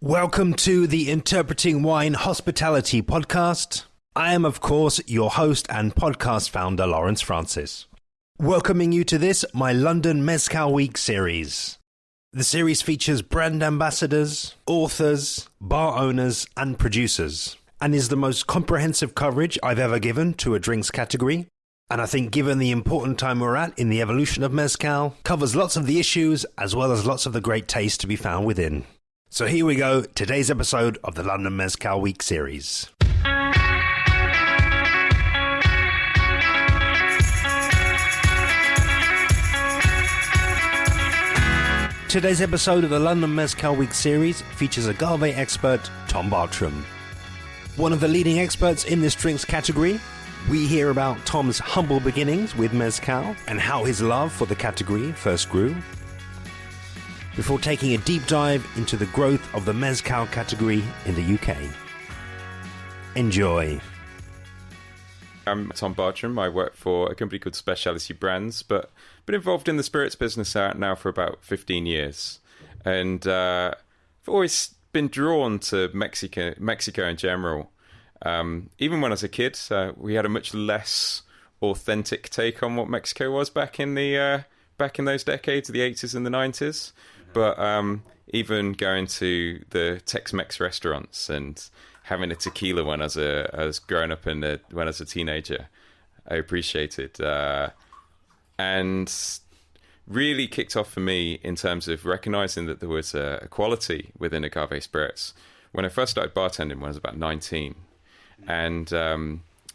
Welcome to the Interpreting Wine Hospitality Podcast. I am, of course, your host and podcast founder, Lawrence Francis. Welcoming you to this, my London Mezcal Week series. The series features brand ambassadors, authors, bar owners, and producers, and is the most comprehensive coverage I've ever given to a drinks category. And I think given the important time we're at in the evolution of mezcal, covers lots of the issues as well as lots of the great taste to be found within. So here we go, today's episode of the London Mezcal Week series. Today's episode of the London Mezcal Week series features Agave Expert Tom Bartram. One of the leading experts in this drinks category, we hear about Tom's humble beginnings with mezcal and how his love for the category first grew, before taking a deep dive into the growth of the mezcal category in the UK. Enjoy. I'm Tom Bartram. I work for a company called Specialty Brands, but been involved in the spirits business now for about 15 years. And I've always been drawn to Mexico in general. Even when I was a kid, we had a much less authentic take on what Mexico was back in those decades, the 80s and the 90s. But even going to the Tex-Mex restaurants and having a tequila when I was growing up and when I was a teenager, I appreciated. And really kicked off for me in terms of recognizing that there was a quality within agave spirits when I first started bartending when I was about 19. And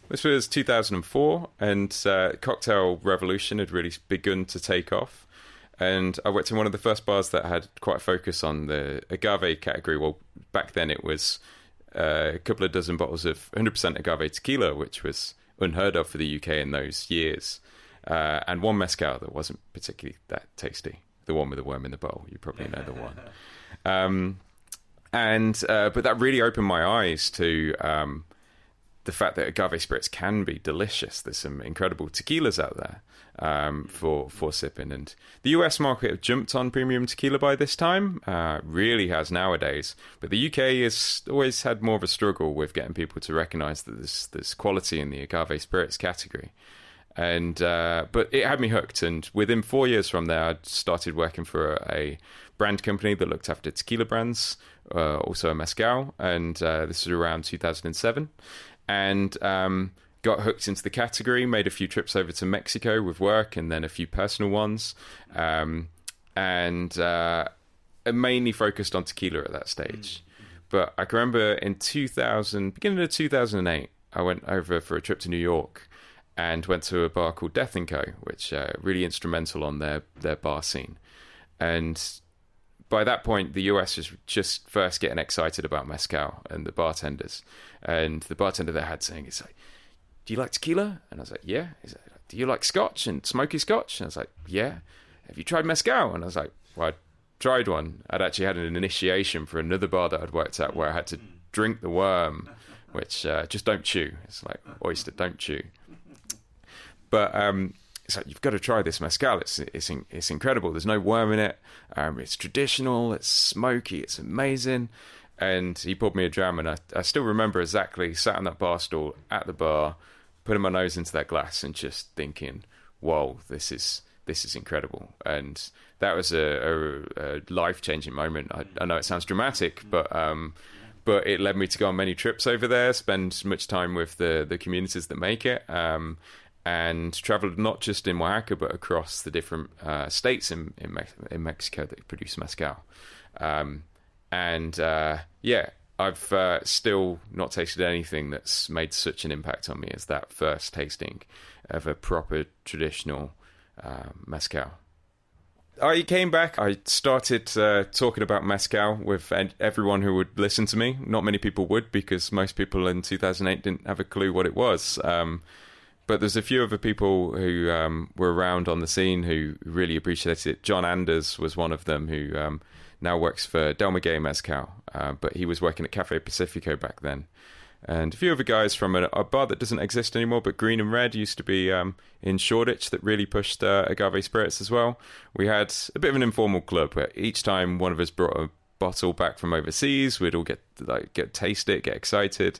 this was 2004, and cocktail revolution had really begun to take off. And I worked in one of the first bars that had quite a focus on the agave category. Well, back then it was a couple of dozen bottles of 100% agave tequila, which was unheard of for the UK in those years. And one mezcal that wasn't particularly that tasty. The one with the worm in the bowl. You probably know the one. But that really opened my eyes to the fact that agave spirits can be delicious. There's some incredible tequilas out there for sipping. And the US market have jumped on premium tequila by this time, really has nowadays. But the UK has always had more of a struggle with getting people to recognise that there's quality in the agave spirits category. And but it had me hooked. And within 4 years from there, I started working for a brand company that looked after tequila brands, also a mezcal. And this was around 2007. And got hooked into the category, made a few trips over to Mexico with work and then a few personal ones, and mainly focused on tequila at that stage. But I can remember in beginning of 2008, I went over for a trip to New York and went to a bar called Death & Co., which really instrumental on their bar scene. And by that point, the US was just first getting excited about mezcal and the bartenders. And the bartender they had saying, it's like, do you like tequila? And I was like, yeah. He's like, do you like scotch and smoky scotch? And I was like, yeah. Have you tried mezcal? And I was like, well, I tried one. I'd actually had an initiation for another bar that I'd worked at where I had to drink the worm, which just don't chew. It's like oyster, don't chew. But it's like, you've got to try this mezcal. It's incredible. There's no worm in it. It's traditional. It's smoky. It's amazing. And he poured me a dram, and I still remember exactly sat on that bar stool at the bar, putting my nose into that glass and just thinking, whoa, this is incredible. And that was a life-changing moment. I know it sounds dramatic, but it led me to go on many trips over there, spend much time with the communities that make it, and traveled not just in Oaxaca, but across the different states in Mexico that produce mezcal. I've still not tasted anything that's made such an impact on me as that first tasting of a proper traditional mezcal. I came back, I started talking about mezcal with everyone who would listen to me. Not many people would, because most people in 2008 didn't have a clue what it was. But there's a few other people who were around on the scene who really appreciated it. John Anders was one of them, who now works for Del Maguey Mezcal, but he was working at Cafe Pacifico back then. And a few other guys from a bar that doesn't exist anymore, but Green and Red used to be in Shoreditch, that really pushed agave spirits as well. We had a bit of an informal club where each time one of us brought a bottle back from overseas. We'd all get taste it, get excited,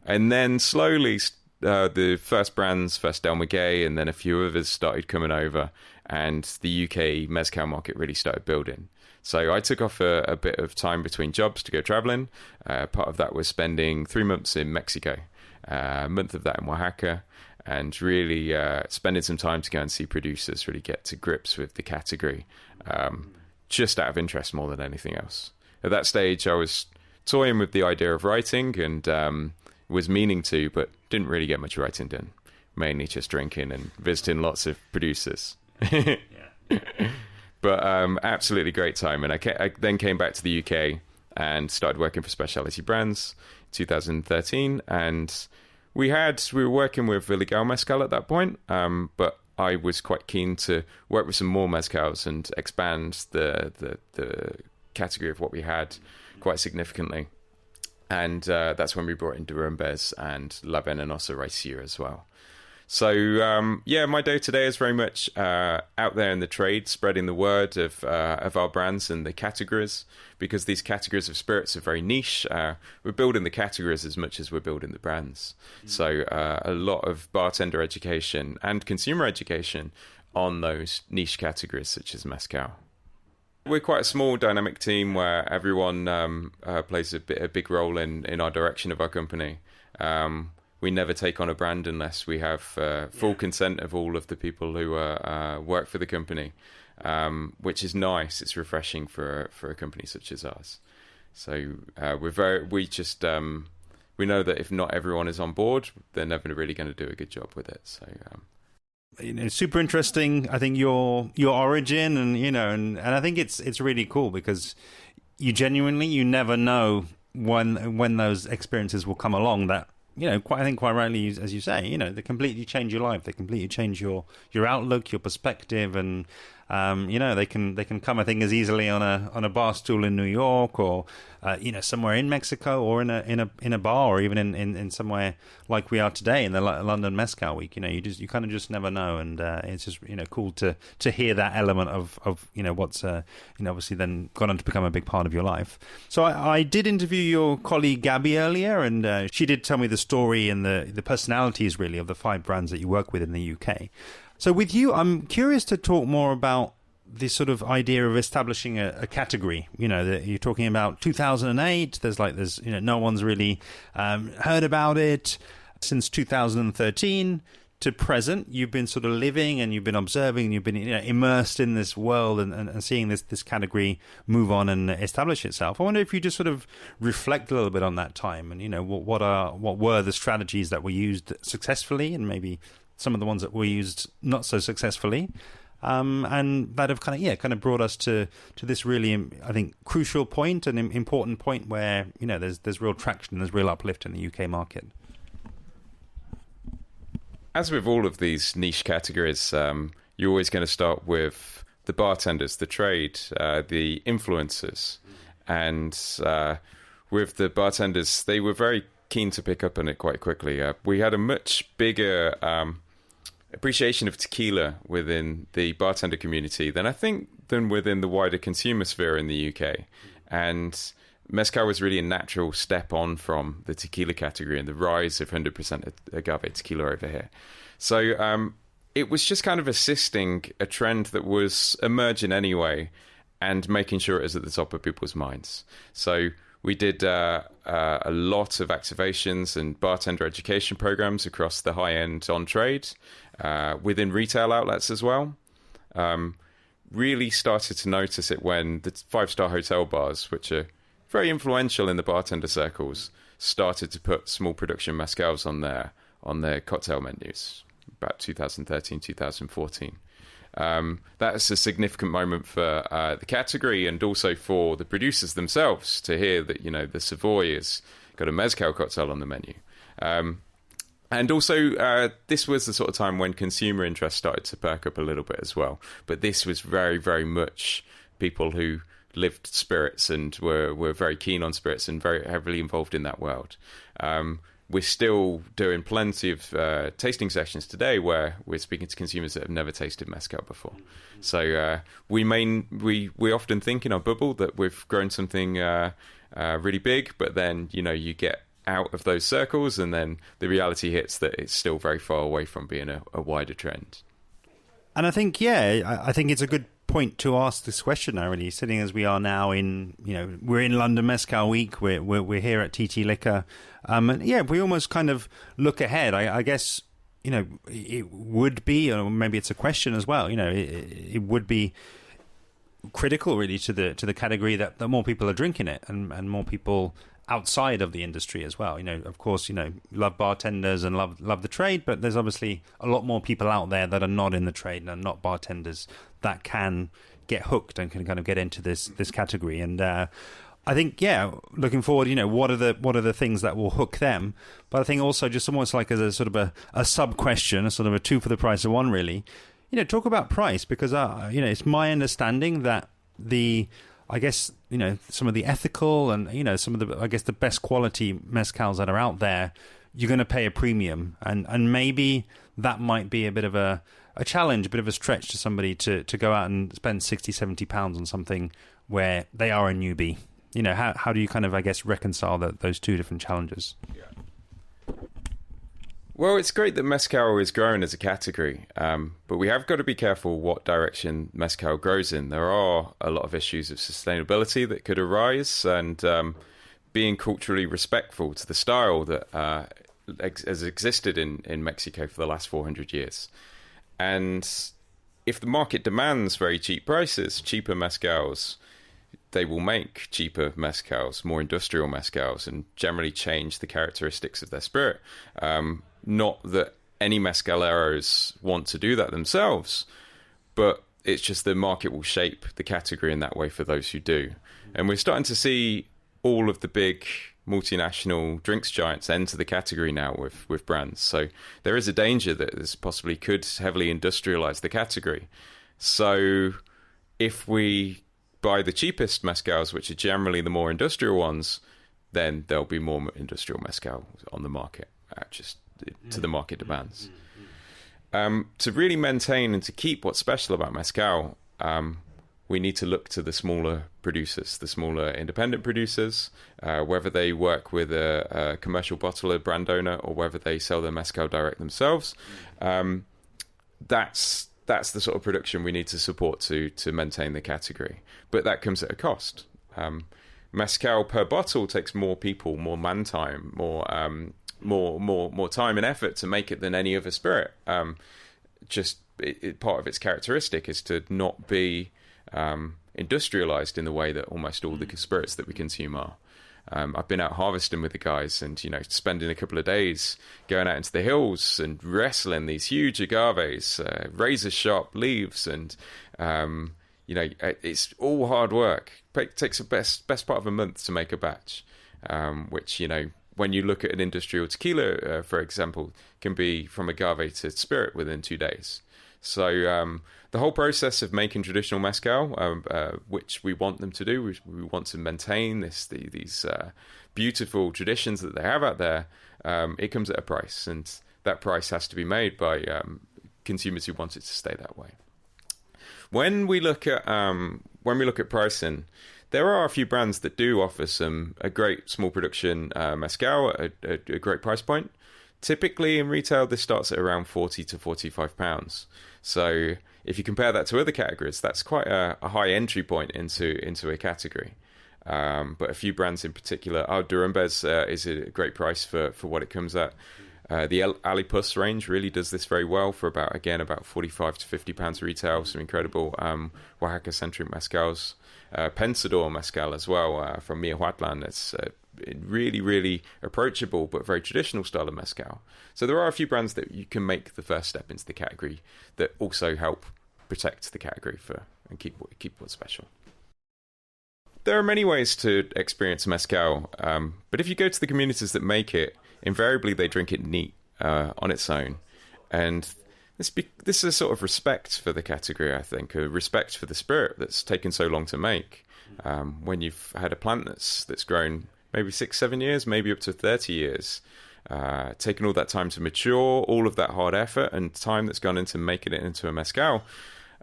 and then slowly the first brands, first Del Maguey, and then a few others started coming over, and the UK mezcal market really started building. So I took off a bit of time between jobs to go traveling. Part of that was spending 3 months in Mexico, a month of that in Oaxaca, and really spending some time to go and see producers, really get to grips with the category, just out of interest more than anything else. At that stage, I was toying with the idea of writing and was meaning to, but didn't really get much writing done, mainly just drinking and visiting lots of producers. But absolutely great time. And I then came back to the UK and started working for specialty brands in 2013. And we were working with Illegal Mezcal at that point, but I was quite keen to work with some more mezcals and expand the category of what we had quite significantly. And that's when we brought in Durumbes and La Venenosa Raicilla as well. So, my day-to-day is very much out there in the trade, spreading the word of our brands and the categories, because these categories of spirits are very niche. We're building the categories as much as we're building the brands. So a lot of bartender education and consumer education on those niche categories, such as mezcal. We're quite a small, dynamic team where everyone plays a big role in our direction of our company. We never take on a brand unless we have full consent of all of the people who work for the company, which is nice. It's refreshing for a company such as ours. So we know that if not everyone is on board, they're never really going to do a good job with it. So. Super interesting. I think your origin, and I think it's really cool because you never know when those experiences will come along that. Quite rightly, as you say, they completely change your life. They completely change your outlook, your perspective, and they can come, I think, as easily on a bar stool in New York, or somewhere in Mexico, or in a bar, or even in somewhere like we are today in the London Mezcal Week. You kind of just never know, and it's just cool to hear that element of what's obviously then gone on to become a big part of your life. So I did interview your colleague Gabby earlier, and she did tell me the story and the personalities really of the 5 brands that you work with in the UK. So with you, I'm curious to talk more about this sort of idea of establishing a category. You're talking about 2008. There's no one's really heard about it since 2013 to present. You've been sort of living and you've been observing and you've been immersed in this world and seeing this category move on and establish itself. I wonder if you just sort of reflect a little bit on that time and what were the strategies that were used successfully and maybe some of the ones that were used not so successfully, and that have kind of brought us to this really, I think, crucial point, an important point where there's real traction, there's real uplift in the UK market. As with all of these niche categories, you're always going to start with the bartenders, the trade, the influencers, and with the bartenders, they were very keen to pick up on it quite quickly. We had a much bigger appreciation of tequila within the bartender community than within the wider consumer sphere in the UK. And mezcal was really a natural step on from the tequila category and the rise of 100% agave tequila over here. So it was just kind of assisting a trend that was emerging anyway and making sure it was at the top of people's minds. So we did a lot of activations and bartender education programs across the high-end on-trade, within retail outlets as well. Really started to notice it when the 5-star hotel bars, which are very influential in the bartender circles, started to put small production mezcals on their cocktail menus, about 2013, 2014. That's a significant moment for the category and also for the producers themselves to hear that, the Savoy has got a mezcal cocktail on the menu. And also, this was the sort of time when consumer interest started to perk up a little bit as well. But this was very, very much people who lived spirits and were very keen on spirits and very heavily involved in that world. we're still doing plenty of tasting sessions today where we're speaking to consumers that have never tasted mezcal before. So we often think in our bubble that we've grown something really big, but then you get out of those circles, and then the reality hits that it's still very far away from being a wider trend. And I think, I think it's a good point to ask this question now, really, sitting as we are now we're in London Mezcal Week, we're here at TT Liquor, and if we almost kind of look ahead, I guess, it would be, or maybe it's a question as well, it would be critical really to the category that more people are drinking it, and more people outside of the industry as well. Of course, love bartenders and love the trade, but there's obviously a lot more people out there that are not in the trade and are not bartenders that can get hooked and can kind of get into this category. And I think, looking forward, what are the things that will hook them? But I think also just almost like as a sort of a sub question, a sort of a two for the price of one, really. Talk about price, because it's my understanding that I guess, some of the ethical and, some of the best quality mezcals that are out there, you're going to pay a premium. And maybe that might be a bit of a challenge, a bit of a stretch to somebody to go out and spend 60, 70 pounds on something where they are a newbie. How do you kind of, I guess, reconcile those two different challenges? Yeah. Well, it's great that mezcal is growing as a category, but we have got to be careful what direction mezcal grows in. There are a lot of issues of sustainability that could arise, and being culturally respectful to the style that has existed in Mexico for the last 400 years. And if the market demands very cheap prices, cheaper mezcals, they will make cheaper mezcals, more industrial mezcals, and generally change the characteristics of their spirit. Not that any mezcaleros want to do that themselves, but it's just the market will shape the category in that way for those who do. And we're starting to see all of the big multinational drinks giants enter the category now with brands. So there is a danger that this possibly could heavily industrialize the category. So if we buy the cheapest mezcals, which are generally the more industrial ones, then there'll be more industrial mezcal on the market, just to the market demands. To really maintain and to keep what's special about mezcal, we need to look to the smaller producers, the smaller independent producers, whether they work with a commercial bottler, brand owner, or whether they sell their mezcal direct themselves. That's the sort of production we need to support to maintain the category. But that comes at a cost. Mezcal per bottle takes more people, more man time, more time and effort to make it than any other spirit. Part of its characteristic is to not be industrialized in the way that almost all the spirits that we consume are. I've been out harvesting with the guys, and spending a couple of days going out into the hills and wrestling these huge agaves, razor sharp leaves, and it's all hard work. It takes the best part of a month to make a batch, which when you look at an industrial tequila, for example, can be from agave to spirit within 2 days. So the whole process of making traditional mezcal, which we want them to do, we want to maintain these beautiful traditions that they have out there. It comes at a price, and that price has to be made by consumers who want it to stay that way. When we look at pricing, there are a few brands that do offer a great small production mezcal at a great price point. Typically in retail, this starts at around £40 to £45. So if you compare that to other categories, that's quite a high entry point into a category. But a few brands in particular, our Durumbes is a great price for what it comes at. The Alipus range really does this very well for about £45 to £50 retail. Some incredible Oaxaca-centric mezcals. Pensador mezcal as well from Miahuatlan. It's really, really approachable but very traditional style of mezcal. So there are a few brands that you can make the first step into the category that also help protect the category and keep what's special. There are many ways to experience mezcal, but if you go to the communities that make it, invariably they drink it neat on its own. And this is a sort of respect for the category, I think, a respect for the spirit that's taken so long to make. When you've had a plant that's grown maybe 6-7 years, maybe up to 30 years, taken all that time to mature, all of that hard effort and time that's gone into making it into a mezcal.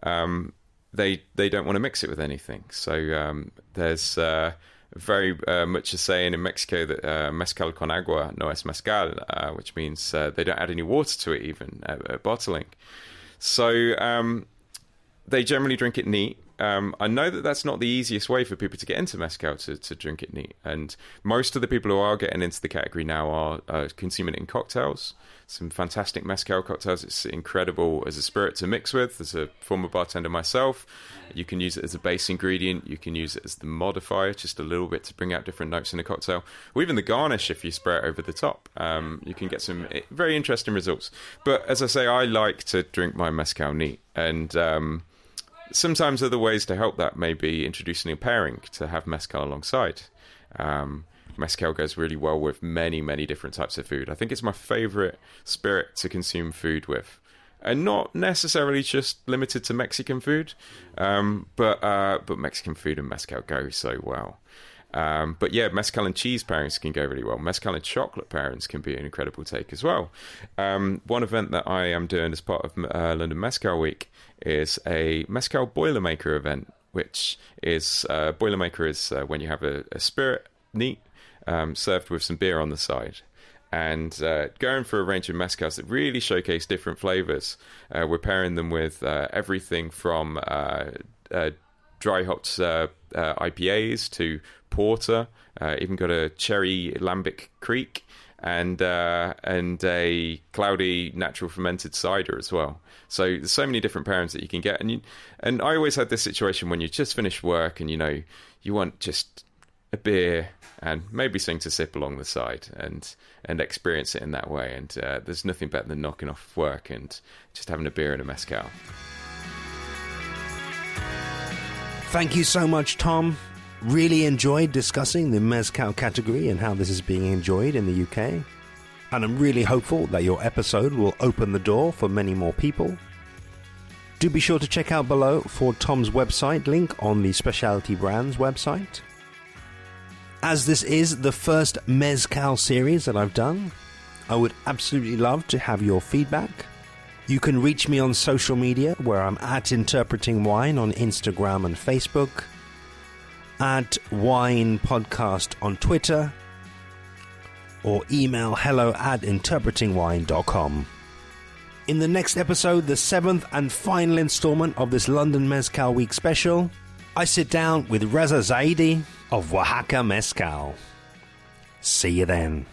They don't want to mix it with anything. So there's very much a saying in Mexico that mezcal con agua no es mezcal, which means they don't add any water to it even at bottling. So they generally drink it neat. I know that that's not the easiest way for people to get into mezcal, to drink it neat. And most of the people who are getting into the category now are consuming it in cocktails. Some fantastic mezcal cocktails. It's incredible as a spirit to mix with. As a former bartender myself, you can use it as a base ingredient. You can use it as the modifier, just a little bit to bring out different notes in a cocktail. Or even the garnish if you spray it over the top. You can get some very interesting results. But as I say, I like to drink my mezcal neat. And sometimes other ways to help that may be introducing a pairing to have mezcal alongside. Mezcal goes really well with many, many different types of food. I think it's my favorite spirit to consume food with. And not necessarily just limited to Mexican food, but Mexican food and mezcal go so well. But yeah, mezcal and cheese pairings can go really well. Mezcal and chocolate pairings can be an incredible take as well. One event that I am doing as part of London Mezcal Week is a mezcal Boilermaker event, which is Boilermaker is when you have a spirit neat served with some beer on the side. And going for a range of mezcals that really showcase different flavors. We're pairing them with everything from dry hopped IPAs to porter, even got a cherry lambic creek, and a cloudy natural fermented cider as well. So there's so many different pairings that you can get. And I always had this situation when you just finished work and you want just a beer and maybe something to sip along the side and experience it in that way. And there's nothing better than knocking off work and just having a beer and a mezcal. Thank you so much, Tom. Really enjoyed discussing the mezcal category and how this is being enjoyed in the UK. And I'm really hopeful that your episode will open the door for many more people. Do be sure to check out below for Tom's website link on the Specialty Brands website. As this is the first mezcal series that I've done, I would absolutely love to have your feedback. You can reach me on social media where I'm at Interpreting Wine on Instagram and Facebook, at Wine Podcast on Twitter, or email hello@interpretingwine.com. In the next episode, the 7th and final installment of this London Mezcal Week special, I sit down with Reza Zaidi of Oaxaca Mezcal. See you then.